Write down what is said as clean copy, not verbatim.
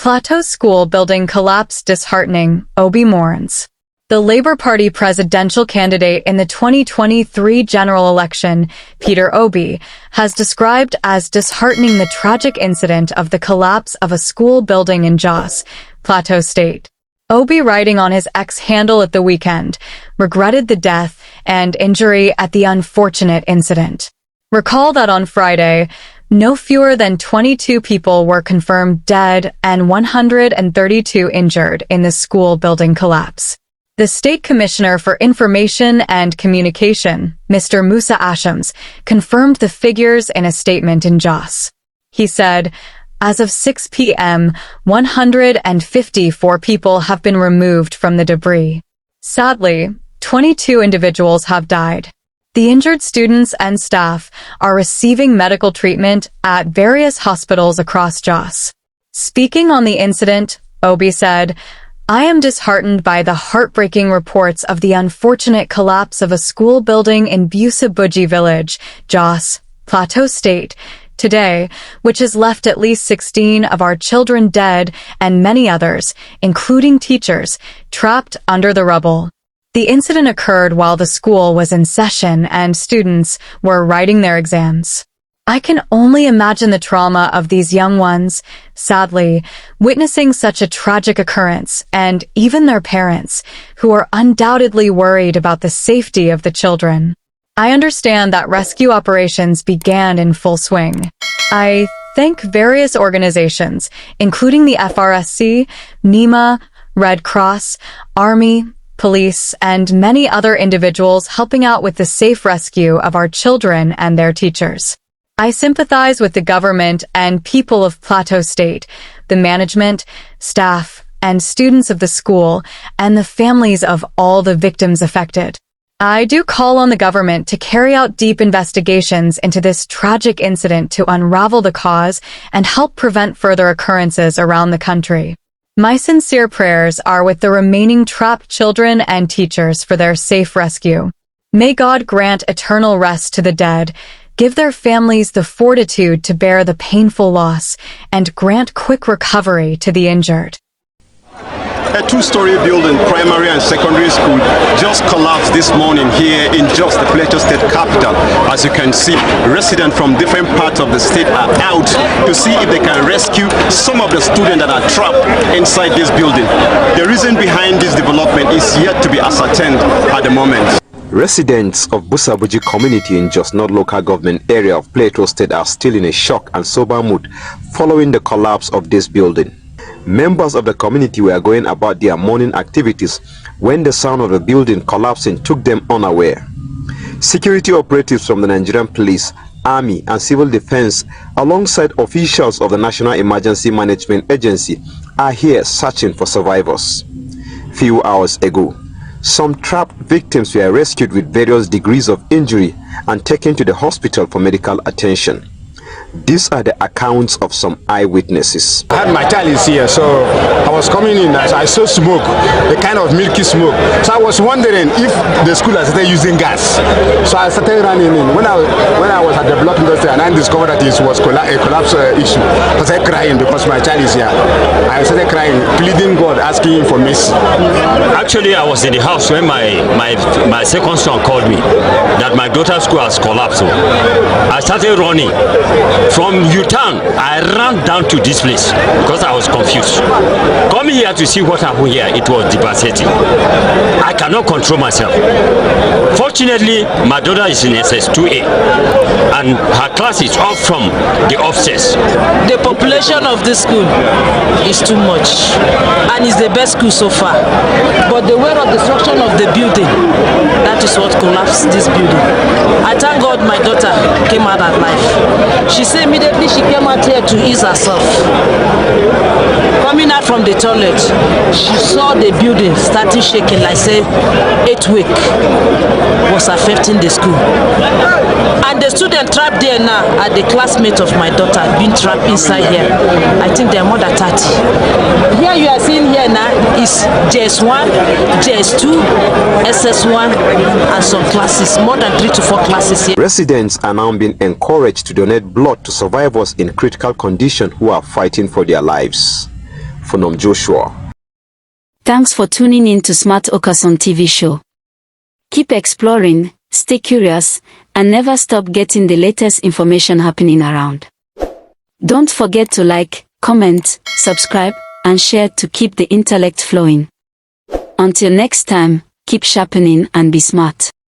Plateau School building collapse disheartening, OBI mourns. The Labour Party presidential candidate in the 2023 general election, Peter Obi, has described as disheartening the tragic incident of the collapse of a school building in Jos, Plateau State. Obi, writing on his X handle at the weekend, regretted the death and injury at the unfortunate incident. Recall that on Friday, no fewer than 22 people were confirmed dead and 132 injured in the school building collapse. The State Commissioner for Information and Communication, Mr. Musa Ashams, confirmed the figures in a statement in Jos. He said, as of 6 p.m., 154 people have been removed from the debris. Sadly, 22 individuals have died. The injured students and staff are receiving medical treatment at various hospitals across Jos. Speaking on the incident, Obi said, I am disheartened by the heartbreaking reports of the unfortunate collapse of a school building in Busabuji village, Jos, Plateau State, today, which has left at least 16 of our children dead and many others, including teachers, trapped under the rubble. The incident occurred while the school was in session and students were writing their exams. I can only imagine the trauma of these young ones, sadly, witnessing such a tragic occurrence, and even their parents, who are undoubtedly worried about the safety of the children. I understand that rescue operations began in full swing. I thank various organizations, including the FRSC, NEMA, Red Cross, Army, police, and many other individuals helping out with the safe rescue of our children and their teachers. I sympathize with the government and people of Plateau State, the management, staff, and students of the school, and the families of all the victims affected. I do call on the government to carry out deep investigations into this tragic incident to unravel the cause and help prevent further occurrences around the country. My sincere prayers are with the remaining trapped children and teachers for their safe rescue. May God grant eternal rest to the dead, give their families the fortitude to bear the painful loss, and grant quick recovery to the injured. A two-story building, primary and secondary school, just collapsed this morning here in Jos, the Plateau State capital. As you can see, residents from different parts of the state are out to see if they can rescue some of the students that are trapped inside this building. The reason behind this development is yet to be ascertained at the moment. Residents of Busabuji community in Jos North local government area of Plateau State are still in a shock and sober mood following the collapse of this building. Members of the community were going about their morning activities when the sound of the building collapsing took them unaware. Security operatives from the Nigerian Police, Army and Civil Defense alongside officials of the National Emergency Management Agency are here searching for survivors. Few hours ago, some trapped victims were rescued with various degrees of injury and taken to the hospital for medical attention. These are the accounts of some eyewitnesses. I had my child is here, so I was coming in as I saw smoke, a kind of milky smoke. So I was wondering if the school has started using gas. So I started running in. When I was at the block industry and I discovered that it was a collapse issue, I started crying because my child is here. I started crying, pleading God, asking him for mercy. Actually, I was in the house when my second son called me that my daughter's school has collapsed. So I started running. From U-Town, I ran down to this place because I was confused. Coming here to see what happened here, it was devastating. I cannot control myself. Fortunately, my daughter is in SS2A and her class is off from the upstairs. The population of this school is too much and it's the best school so far. But the way of destruction of the building, that is what collapsed this building. I thank God my daughter came out alive. She said immediately she came out here to ease herself. Coming out from the toilet, she saw the building starting shaking, like say 8 weeks was affecting the school. And the student trapped there now are the classmates of my daughter being trapped inside here. I think they are more than 30. Here you are seeing here now is JS1, JS2, SS1 and some classes, more than 3 to 4 classes here. Residents are now being encouraged to donate blood to survivors in critical condition who are fighting for their lives. Phonom Joshua. Thanks for tuning in to Smart Okason TV show. Keep exploring, stay curious, and never stop getting the latest information happening around. Don't forget to like, comment, subscribe, and share to keep the intellect flowing. Until next time, keep sharpening and be smart.